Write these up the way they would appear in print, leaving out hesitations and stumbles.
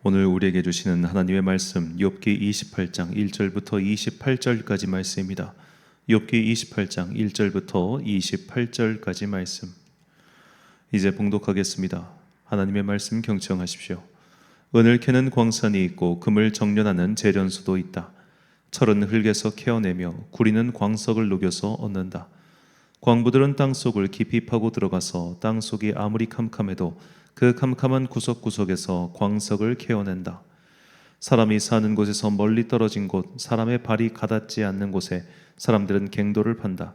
오늘 우리에게 주시는 하나님의 말씀 욥기 28장 1절부터 28절까지 말씀입니다. 욥기 28장 1절부터 28절까지 말씀. 이제 봉독하겠습니다. 하나님의 말씀 경청하십시오. 은을 캐는 광산이 있고 금을 정련하는 재련소도 있다. 철은 흙에서 캐어내며 구리는 광석을 녹여서 얻는다. 광부들은 땅속을 깊이 파고 들어가서 땅속이 아무리 캄캄해도 그 캄캄한 구석구석에서 광석을 캐어낸다. 사람이 사는 곳에서 멀리 떨어진 곳, 사람의 발이 가닿지 않는 곳에 사람들은 갱도를 판다.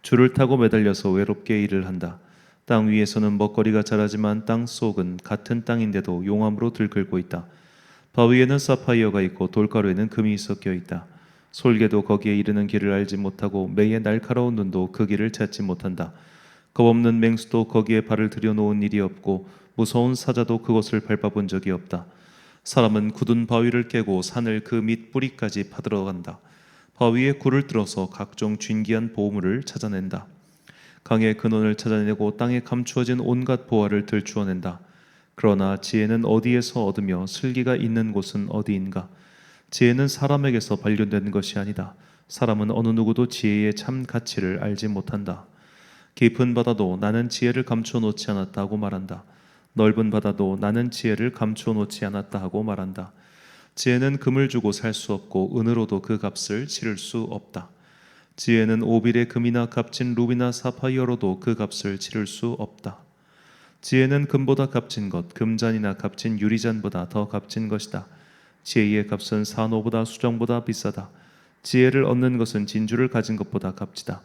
줄을 타고 매달려서 외롭게 일을 한다. 땅 위에서는 먹거리가 자라지만 땅 속은 같은 땅인데도 용암으로 들끓고 있다. 바위에는 사파이어가 있고 돌가루에는 금이 섞여 있다. 솔개도 거기에 이르는 길을 알지 못하고 매의 날카로운 눈도 그 길을 찾지 못한다. 겁없는 맹수도 거기에 발을 들여놓은 일이 없고 무서운 사자도 그곳을 밟아본 적이 없다. 사람은 굳은 바위를 깨고 산을 그 밑 뿌리까지 파들어간다. 바위에 굴을 뚫어서 각종 진귀한 보물을 찾아낸다. 강의 근원을 찾아내고 땅에 감추어진 온갖 보화를 들추어낸다. 그러나 지혜는 어디에서 얻으며 슬기가 있는 곳은 어디인가? 지혜는 사람에게서 발견된 것이 아니다. 사람은 어느 누구도 지혜의 참 가치를 알지 못한다. 깊은 바다도 나는 지혜를 감추어 놓지 않았다 하고 말한다. 넓은 바다도 나는 지혜를 감추어 놓지 않았다 하고 말한다. 지혜는 금을 주고 살 수 없고 은으로도 그 값을 치를 수 없다. 지혜는 오빌의 금이나 값진 루비나 사파이어로도 그 값을 치를 수 없다. 지혜는 금보다 값진 것, 금잔이나 값진 유리잔보다 더 값진 것이다. 지혜의 값은 산호보다 수정보다 비싸다. 지혜를 얻는 것은 진주를 가진 것보다 값지다.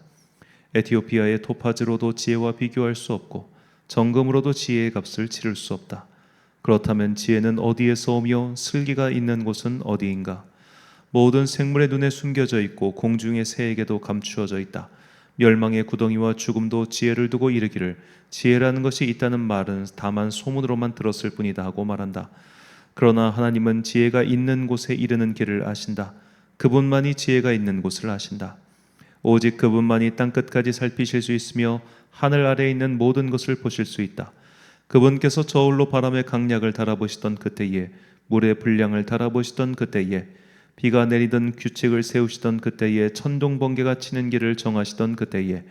에티오피아의 토파즈로도 지혜와 비교할 수 없고 정금으로도 지혜의 값을 치를 수 없다. 그렇다면 지혜는 어디에서 오며 슬기가 있는 곳은 어디인가? 모든 생물의 눈에 숨겨져 있고 공중의 새에게도 감추어져 있다. 멸망의 구덩이와 죽음도 지혜를 두고 이르기를 지혜라는 것이 있다는 말은 다만 소문으로만 들었을 뿐이다 하고 말한다. 그러나 하나님은 지혜가 있는 곳에 이르는 길을 아신다. 그분만이 지혜가 있는 곳을 아신다. 오직 그분만이 땅끝까지 살피실 수 있으며 하늘 아래에 있는 모든 것을 보실 수 있다. 그분께서 저울로 바람의 강약을 달아보시던 그때에, 물의 분량을 달아보시던 그때에, 비가 내리던 규칙을 세우시던 그때에, 천둥 번개가 치는 길을 정하시던 그때에,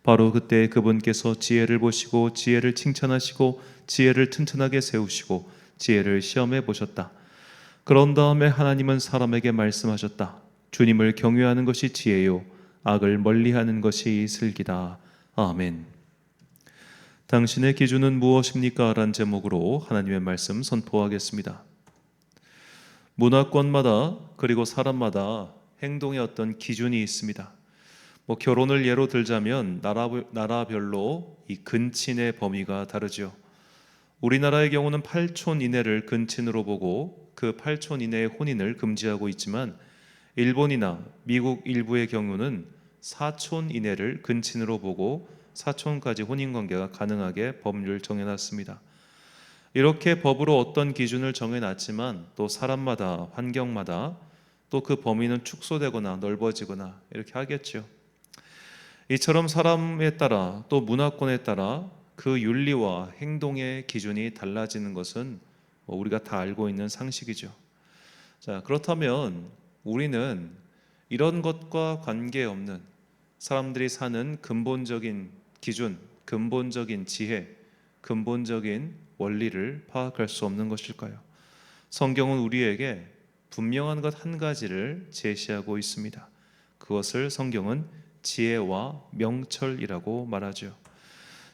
바로 그때 그분께서 지혜를 보시고 지혜를 칭찬하시고 지혜를 튼튼하게 세우시고 지혜를 시험해 보셨다. 그런 다음에 하나님은 사람에게 말씀하셨다. 주님을 경외하는 것이 지혜요 악을 멀리하는 것이 슬기다. 아멘. 당신의 기준은 무엇입니까? 라는 제목으로 하나님의 말씀 선포하겠습니다. 문화권마다 그리고 사람마다 행동의 어떤 기준이 있습니다. 결혼을 예로 들자면 나라별로 이 근친의 범위가 다르죠. 우리나라의 경우는 8촌 이내를 근친으로 보고 그 8촌 이내의 혼인을 금지하고 있지만 일본이나 미국 일부의 경우는 4촌 이내를 근친으로 보고 4촌까지 혼인관계가 가능하게 법률을 정해놨습니다. 이렇게 법으로 어떤 기준을 정해놨지만 또 사람마다 환경마다 또 그 범위는 축소되거나 넓어지거나 이렇게 하겠죠. 이처럼 사람에 따라 또 문화권에 따라 그 윤리와 행동의 기준이 달라지는 것은 우리가 다 알고 있는 상식이죠. 자, 그렇다면 우리는 이런 것과 관계없는 사람들이 사는 근본적인 기준, 근본적인 지혜, 근본적인 원리를 파악할 수 없는 것일까요? 성경은 우리에게 분명한 것 한 가지를 제시하고 있습니다. 그것을 성경은 지혜와 명철이라고 말하죠.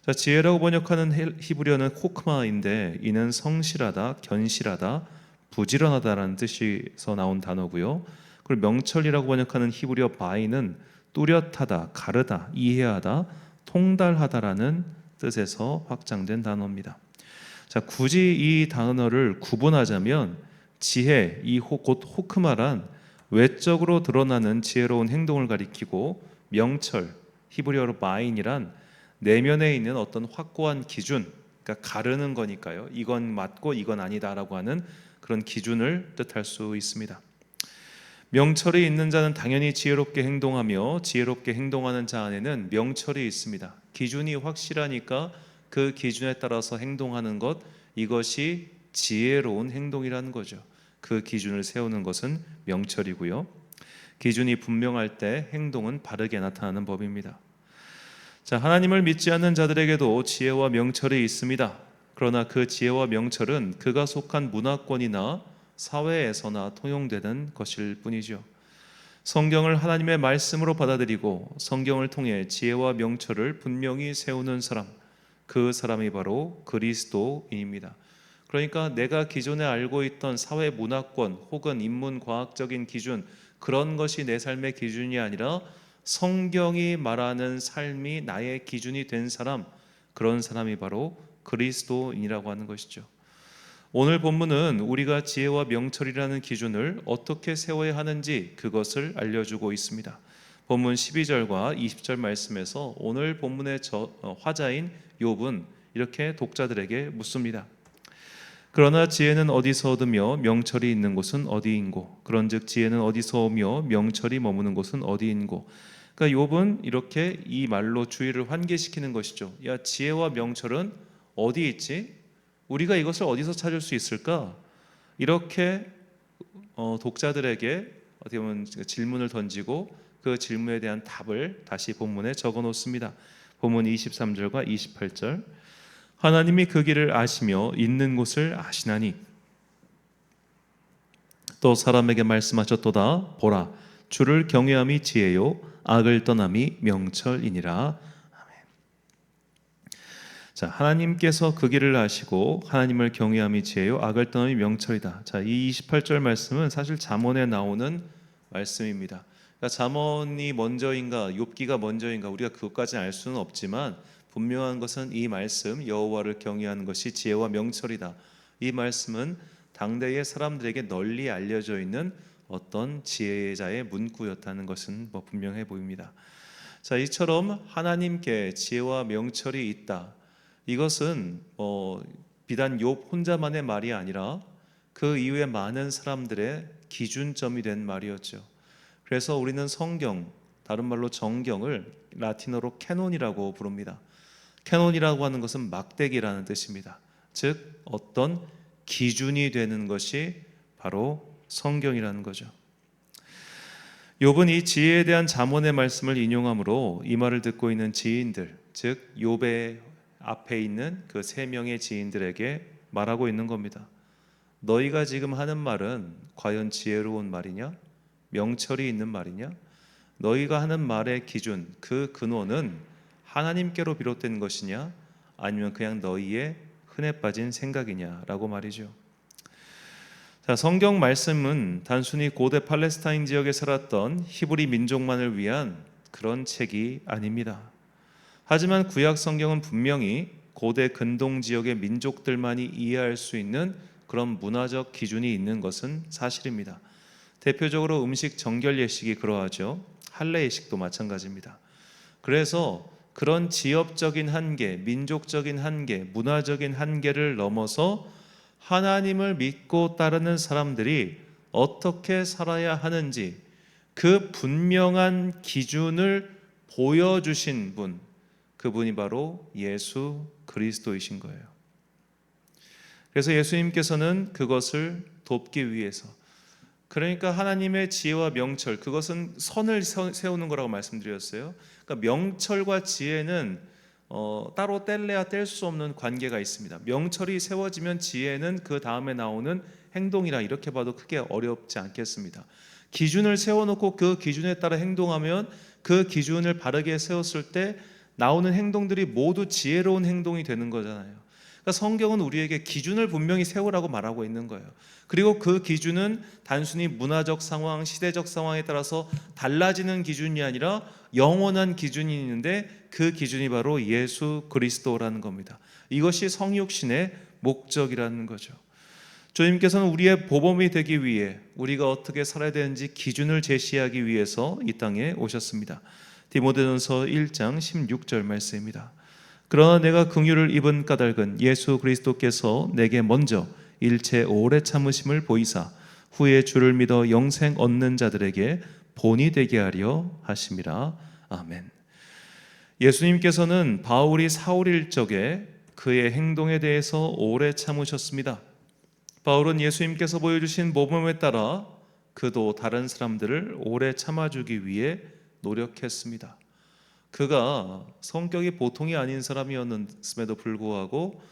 자, 지혜라고 번역하는 히브리어는 호크마인데 이는 성실하다, 견실하다, 부지런하다라는 뜻에서 나온 단어고요. 그리고 명철이라고 번역하는 히브리어 바이는 뚜렷하다, 가르다, 이해하다, 통달하다라는 뜻에서 확장된 단어입니다. 자, 굳이 이 단어를 구분하자면 지혜, 곧 호크마란 외적으로 드러나는 지혜로운 행동을 가리키고 명철, 히브리어로 바인이란 내면에 있는 어떤 확고한 기준, 그러니까 가르는 거니까요. 이건 맞고 이건 아니다라고 하는 그런 기준을 뜻할 수 있습니다. 명철이 있는 자는 당연히 지혜롭게 행동하며 지혜롭게 행동하는 자 안에는 명철이 있습니다. 기준이 확실하니까 그 기준에 따라서 행동하는 것, 이것이 지혜로운 행동이라는 거죠. 그 기준을 세우는 것은 명철이고요. 기준이 분명할 때 행동은 바르게 나타나는 법입니다. 자, 하나님을 믿지 않는 자들에게도 지혜와 명철이 있습니다. 그러나 그 지혜와 명철은 그가 속한 문화권이나 사회에서나 통용되는 것일 뿐이죠. 성경을 하나님의 말씀으로 받아들이고 성경을 통해 지혜와 명철을 분명히 세우는 사람, 그 사람이 바로 그리스도인입니다. 그러니까 내가 기존에 알고 있던 사회 문화권 혹은 인문과학적인 기준, 그런 것이 내 삶의 기준이 아니라 성경이 말하는 삶이 나의 기준이 된 사람, 그런 사람이 바로 그리스도인이라고 하는 것이죠. 오늘 본문은 우리가 지혜와 명철이라는 기준을 어떻게 세워야 하는지 그것을 알려주고 있습니다. 본문 12절과 20절 말씀에서 오늘 본문의 화자인 욥은 이렇게 독자들에게 묻습니다. 그러나 지혜는 어디서 얻으며 명철이 있는 곳은 어디인고? 그런즉 지혜는 어디서 오며 명철이 머무는 곳은 어디인고? 그러니까 욥은 이렇게 이 말로 주의를 환기시키는 것이죠. 야, 지혜와 명철은 어디 있지? 우리가 이것을 어디서 찾을 수 있을까? 이렇게 독자들에게 어떻게 보면 질문을 던지고 그 질문에 대한 답을 다시 본문에 적어 놓습니다. 본문 23절과 28절. 하나님이 그 길을 아시며 있는 곳을 아시나니 또 사람에게 말씀하셨도다. 보라, 주를 경외함이 지혜요 악을 떠남이 명철이니라. 자, 하나님께서 그 길을 아시고 하나님을 경외함이 지혜요 악을 떠남이 명철이다. 자, 이 28절 말씀은 사실 잠언에 나오는 말씀입니다. 그러니까 잠언이 먼저인가 욥기가 먼저인가 우리가 그것까지는 알 수는 없지만 분명한 것은 이 말씀, 여호와를 경외하는 것이 지혜와 명철이다. 이 말씀은 당대의 사람들에게 널리 알려져 있는 어떤 지혜자의 문구였다는 것은 분명해 보입니다. 자, 이처럼 하나님께 지혜와 명철이 있다. 이것은 비단 욥 혼자만의 말이 아니라 그 이후에 많은 사람들의 기준점이 된 말이었죠. 그래서 우리는 성경, 다른 말로 정경을 라틴어로 캐논이라고 부릅니다. 캐논이라고 하는 것은 막대기라는 뜻입니다. 즉 어떤 기준이 되는 것이 바로 성경이라는 거죠. 욥은 이 지혜에 대한 잠언의 말씀을 인용함으로 이 말을 듣고 있는 지인들, 즉 욥의 앞에 있는 그 세 명의 지인들에게 말하고 있는 겁니다. 너희가 지금 하는 말은 과연 지혜로운 말이냐? 명철이 있는 말이냐? 너희가 하는 말의 기준, 그 근원은 하나님께로 비롯된 것이냐? 아니면 그냥 너희의 흔해 빠진 생각이냐라고 말이죠. 자, 성경 말씀은 단순히 고대 팔레스타인 지역에 살았던 히브리 민족만을 위한 그런 책이 아닙니다. 하지만 구약 성경은 분명히 고대 근동 지역의 민족들만이 이해할 수 있는 그런 문화적 기준이 있는 것은 사실입니다. 대표적으로 음식 정결 예식이 그러하죠. 할례 예식도 마찬가지입니다. 그래서 그런 지역적인 한계, 민족적인 한계, 문화적인 한계를 넘어서 하나님을 믿고 따르는 사람들이 어떻게 살아야 하는지 그 분명한 기준을 보여주신 분, 그분이 바로 예수 그리스도이신 거예요. 그래서 예수님께서는 그것을 돕기 위해서, 그러니까 하나님의 지혜와 명철, 그것은 선을 세우는 거라고 말씀드렸어요. 그러니까 명철과 지혜는 따로 뗄래야 뗄 수 없는 관계가 있습니다. 명철이 세워지면 지혜는 그 다음에 나오는 행동이라 이렇게 봐도 크게 어렵지 않겠습니다. 기준을 세워놓고 그 기준에 따라 행동하면 그 기준을 바르게 세웠을 때 나오는 행동들이 모두 지혜로운 행동이 되는 거잖아요. 그러니까 성경은 우리에게 기준을 분명히 세우라고 말하고 있는 거예요. 그리고 그 기준은 단순히 문화적 상황, 시대적 상황에 따라서 달라지는 기준이 아니라 영원한 기준이 있는데 그 기준이 바로 예수 그리스도라는 겁니다. 이것이 성육신의 목적이라는 거죠. 주님께서는 우리의 보범이 되기 위해 우리가 어떻게 살아야 되는지 기준을 제시하기 위해서 이 땅에 오셨습니다. 디모데전서 1장 16절 말씀입니다. 그러나 내가 긍휼을 입은 까닭은 예수 그리스도께서 내게 먼저 일체 오래 참으심을 보이사 후에 주를 믿어 영생 얻는 자들에게 본이 되게 하려 하심이라. 아멘. 예수님께서는 바울이 사울일 적에 그의 행동에 대해서 오래 참으셨습니다. 바울은 예수님께서 보여주신 모범에 따라 그도 다른 사람들을 오래 참아주기 위해 노력했습니다. 그가 성격이 보통이 아닌 사람이었음에도 불구하고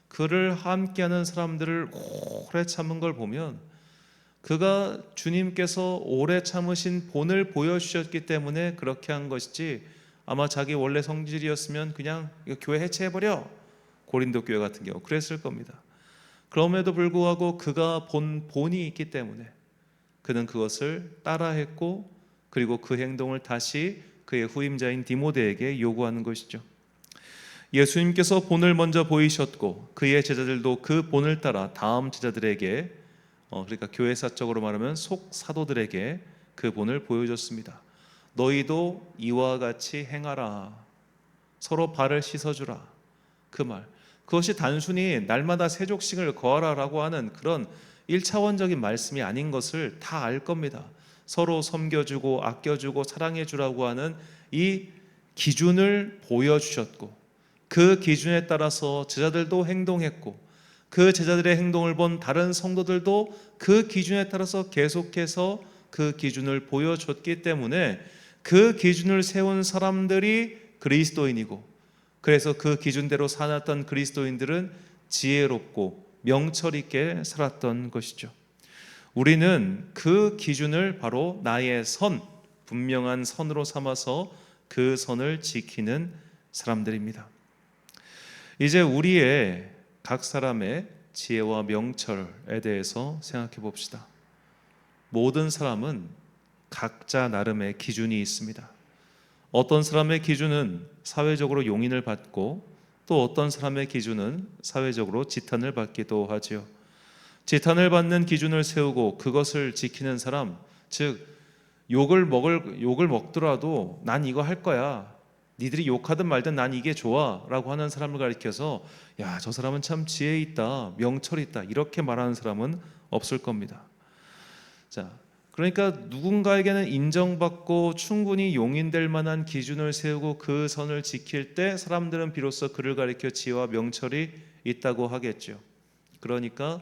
그를 함께하는 사람들을 오래 참은 걸 보면 그가 주님께서 오래 참으신 본을 보여주셨기 때문에 그렇게 한 것이지, 아마 자기 원래 성질이었으면 그냥 교회 해체해버려, 고린도 교회 같은 경우 그랬을 겁니다. 그럼에도 불구하고 그가 본이 있기 때문에 그는 그것을 따라했고, 그리고 그 행동을 다시 그의 후임자인 디모데에게 요구하는 것이죠. 예수님께서 본을 먼저 보이셨고 그의 제자들도 그 본을 따라 다음 제자들에게, 그러니까 교회사적으로 말하면 속사도들에게 그 본을 보여줬습니다. 너희도 이와 같이 행하라. 서로 발을 씻어주라. 그 말. 그것이 단순히 날마다 세족식을 거하라라고 하는 그런 1차원적인 말씀이 아닌 것을 다 알 겁니다. 서로 섬겨주고 아껴주고 사랑해주라고 하는 이 기준을 보여주셨고, 그 기준에 따라서 제자들도 행동했고, 그 제자들의 행동을 본 다른 성도들도 그 기준에 따라서 계속해서 그 기준을 보여줬기 때문에 그 기준을 세운 사람들이 그리스도인이고, 그래서 그 기준대로 살았던 그리스도인들은 지혜롭고 명철 있게 살았던 것이죠. 우리는 그 기준을 바로 나의 선, 분명한 선으로 삼아서 그 선을 지키는 사람들입니다. 이제 우리의 각 사람의 지혜와 명철에 대해서 생각해 봅시다. 모든 사람은 각자 나름의 기준이 있습니다. 어떤 사람의 기준은 사회적으로 용인을 받고, 또 어떤 사람의 기준은 사회적으로 지탄을 받기도 하지요. 지탄을 받는 기준을 세우고 그것을 지키는 사람, 즉 욕을 먹더라도 난 이거 할 거야, 니들이 욕하든 말든 난 이게 좋아 라고 하는 사람을 가리켜서 야, 저 사람은 참 지혜 있다, 명철 있다, 이렇게 말하는 사람은 없을 겁니다. 자, 그러니까 누군가에게는 인정받고 충분히 용인될 만한 기준을 세우고 그 선을 지킬 때 사람들은 비로소 그를 가리켜 지혜와 명철이 있다고 하겠죠. 그러니까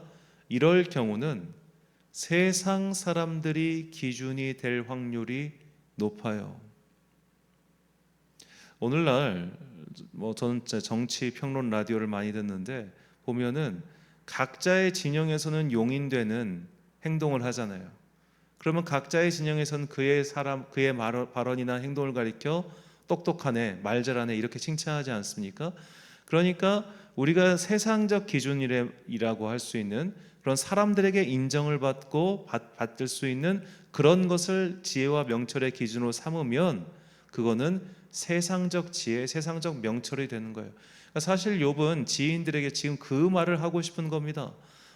이럴 경우는 세상 사람들이 기준이 될 확률이 높아요. 오늘날 저는 정치 평론 라디오를 많이 듣는데 보면은 각자의 진영에서는 용인되는 행동을 하잖아요. 그러면 각자의 진영에서는 그의 발언이나 행동을 가리켜 똑똑하네, 말 잘하네 이렇게 칭찬하지 않습니까? 그러니까 우리가 세상적 기준이라고 할 수 있는 그런 사람들에게 인정을 받고 받을 수 있는 그런 것을 지혜와 명철의 기준으로 삼으면 그거는 세상적 지혜, 세상적 명철이 되는 거예요. 그러니까 사실 욥은 지인들에게 지금 그 말을 하고 싶은 겁니다.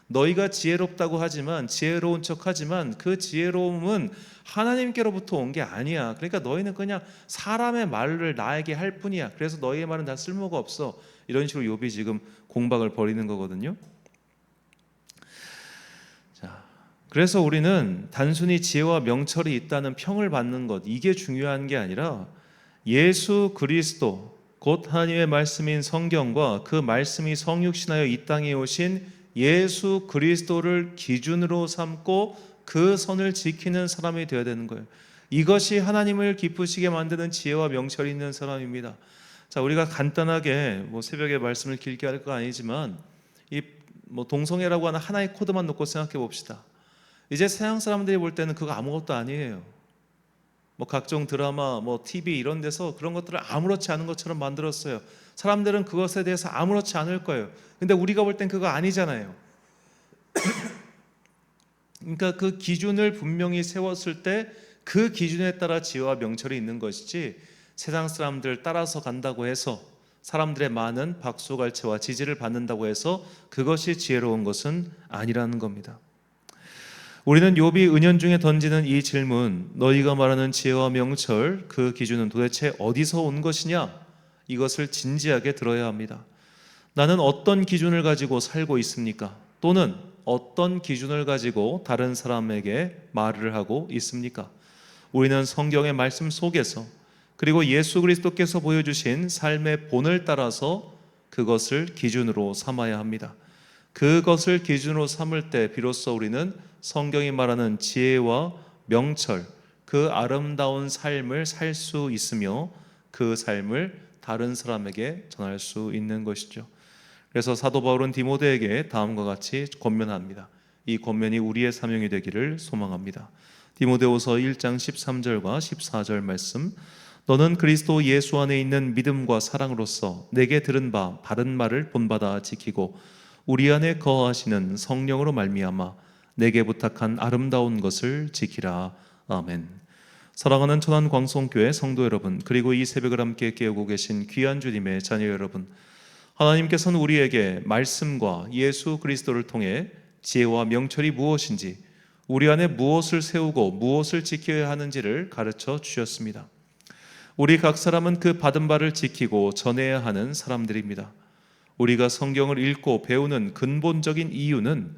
너희가 지혜롭다고 하지만, 지혜로운 척하지만 그 지혜로움은 하나님께로부터 온 게 아니야. 그러니까 너희는 그냥 사람의 말을 나에게 할 뿐이야. 그래서 너희의 말은 다 쓸모가 없어. 이런 식으로 욥이 지금 공박을 벌이는 거거든요. 자, 그래서 우리는 단순히 지혜와 명철이 있다는 평을 받는 것, 이게 중요한 게 아니라 예수 그리스도 곧 하나님의 말씀인 성경과 그 말씀이 성육신하여 이 땅에 오신 예수 그리스도를 기준으로 삼고 그 선을 지키는 사람이 되어야 되는 거예요. 이것이 하나님을 기쁘시게 만드는 지혜와 명철이 있는 사람입니다. 자, 우리가 간단하게 새벽에 말씀을 길게 할 거 아니지만 이 동성애라고 하는 하나의 코드만 놓고 생각해 봅시다. 이제 서양 사람들이 볼 때는 그거 아무것도 아니에요. 각종 드라마, TV 이런 데서 그런 것들을 아무렇지 않은 것처럼 만들었어요. 사람들은 그것에 대해서 아무렇지 않을 거예요. 근데 우리가 볼 땐 그거 아니잖아요. 그러니까 그 기준을 분명히 세웠을 때 그 기준에 따라 지혜와 명철이 있는 것이지, 세상 사람들 따라서 간다고 해서 사람들의 많은 박수갈채와 지지를 받는다고 해서 그것이 지혜로운 것은 아니라는 겁니다. 우리는 욥이 은연중에 던지는 이 질문, 너희가 말하는 지혜와 명철, 그 기준은 도대체 어디서 온 것이냐? 이것을 진지하게 들어야 합니다. 나는 어떤 기준을 가지고 살고 있습니까? 또는 어떤 기준을 가지고 다른 사람에게 말을 하고 있습니까? 우리는 성경의 말씀 속에서, 그리고 예수 그리스도께서 보여주신 삶의 본을 따라서 그것을 기준으로 삼아야 합니다. 그것을 기준으로 삼을 때 비로소 우리는 성경이 말하는 지혜와 명철, 그 아름다운 삶을 살 수 있으며 그 삶을 다른 사람에게 전할 수 있는 것이죠. 그래서 사도 바울은 디모데에게 다음과 같이 권면합니다. 이 권면이 우리의 사명이 되기를 소망합니다. 디모데후서 1장 13절과 14절 말씀, 너는 그리스도 예수 안에 있는 믿음과 사랑으로서 내게 들은 바 바른 말을 본받아 지키고 우리 안에 거하시는 성령으로 말미암아 내게 부탁한 아름다운 것을 지키라. 아멘. 사랑하는 천안광성교회 성도 여러분, 그리고 이 새벽을 함께 깨우고 계신 귀한 주님의 자녀 여러분, 하나님께서는 우리에게 말씀과 예수 그리스도를 통해 지혜와 명철이 무엇인지, 우리 안에 무엇을 세우고 무엇을 지켜야 하는지를 가르쳐 주셨습니다. 우리 각 사람은 그 받은 바를 지키고 전해야 하는 사람들입니다. 우리가 성경을 읽고 배우는 근본적인 이유는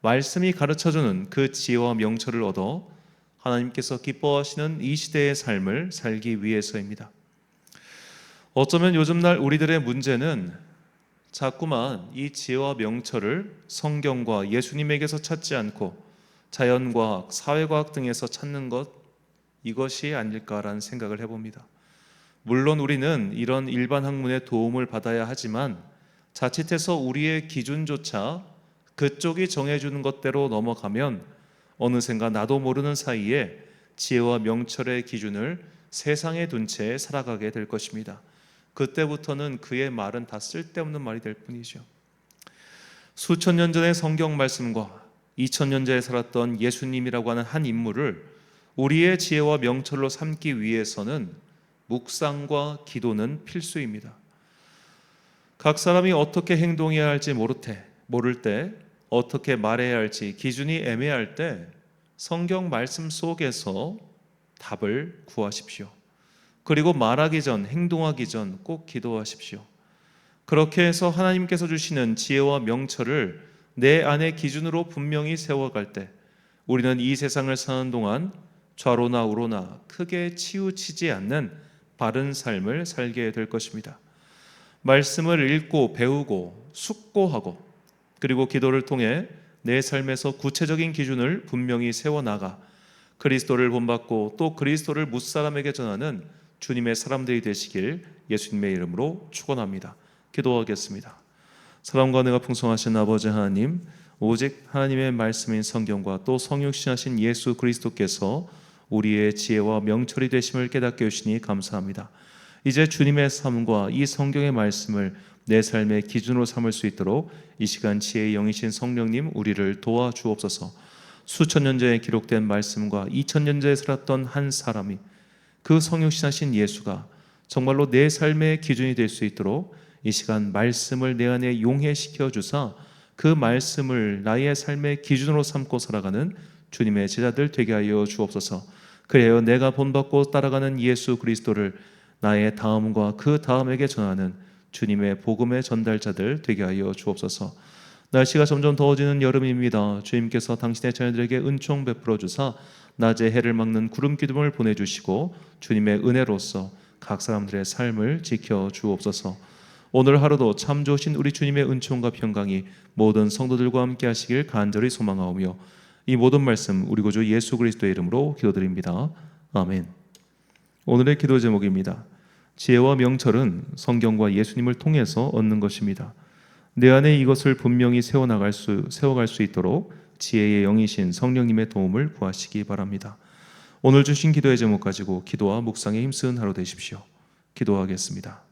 말씀이 가르쳐주는 그 지혜와 명철을 얻어 하나님께서 기뻐하시는 이 시대의 삶을 살기 위해서입니다. 어쩌면 요즘날 우리들의 문제는 자꾸만 이 지혜와 명철을 성경과 예수님에게서 찾지 않고 자연과학, 사회과학 등에서 찾는 것, 이것이 아닐까라는 생각을 해봅니다. 물론 우리는 이런 일반 학문의 도움을 받아야 하지만 자칫해서 우리의 기준조차 그쪽이 정해주는 것대로 넘어가면 어느샌가 나도 모르는 사이에 지혜와 명철의 기준을 세상에 둔 채 살아가게 될 것입니다. 그때부터는 그의 말은 다 쓸데없는 말이 될 뿐이죠. 수천 년 전의 성경 말씀과 2000년 전에 살았던 예수님이라고 하는 한 인물을 우리의 지혜와 명철로 삼기 위해서는 묵상과 기도는 필수입니다. 각 사람이 어떻게 행동해야 할지 모를 때, 어떻게 말해야 할지 기준이 애매할 때 성경 말씀 속에서 답을 구하십시오. 그리고 말하기 전, 행동하기 전 꼭 기도하십시오. 그렇게 해서 하나님께서 주시는 지혜와 명철을 내 안의 기준으로 분명히 세워갈 때 우리는 이 세상을 사는 동안 좌로나 우로나 크게 치우치지 않는 바른 삶을 살게 될 것입니다. 말씀을 읽고 배우고 숙고하고 그리고 기도를 통해 내 삶에서 구체적인 기준을 분명히 세워나가 그리스도를 본받고 또 그리스도를 무사람에게 전하는 주님의 사람들이 되시길 예수님의 이름으로 축원합니다. 기도하겠습니다. 사랑과 은혜가 풍성하신 아버지 하나님, 오직 하나님의 말씀인 성경과 또 성육신하신 예수 그리스도께서 우리의 지혜와 명철이 되심을 깨닫게 해주시니 감사합니다. 이제 주님의 삶과 이 성경의 말씀을 내 삶의 기준으로 삼을 수 있도록 이 시간 지혜의 영이신 성령님 우리를 도와주옵소서. 수천 년 전에 기록된 말씀과 2000년 전에 살았던 한 사람이 그 성육신하신 예수가 정말로 내 삶의 기준이 될 수 있도록 이 시간 말씀을 내 안에 용해시켜 주사 그 말씀을 나의 삶의 기준으로 삼고 살아가는 주님의 제자들 되게 하여 주옵소서. 그래요, 내가 본받고 따라가는 예수 그리스도를 나의 다음과 그 다음에게 전하는 주님의 복음의 전달자들 되게 하여 주옵소서. 날씨가 점점 더워지는 여름입니다. 주님께서 당신의 자녀들에게 은총 베풀어 주사 낮에 해를 막는 구름 기둥을 보내주시고 주님의 은혜로서 각 사람들의 삶을 지켜 주옵소서. 오늘 하루도 참 좋으신 우리 주님의 은총과 평강이 모든 성도들과 함께 하시길 간절히 소망하오며 이 모든 말씀 우리 구주 예수 그리스도의 이름으로 기도드립니다. 아멘. 오늘의 기도 제목입니다. 지혜와 명철은 성경과 예수님을 통해서 얻는 것입니다. 내 안에 이것을 분명히 세워갈 수 있도록 지혜의 영이신 성령님의 도움을 구하시기 바랍니다. 오늘 주신 기도의 제목 가지고 기도와 묵상에 힘쓰는 하루 되십시오. 기도하겠습니다.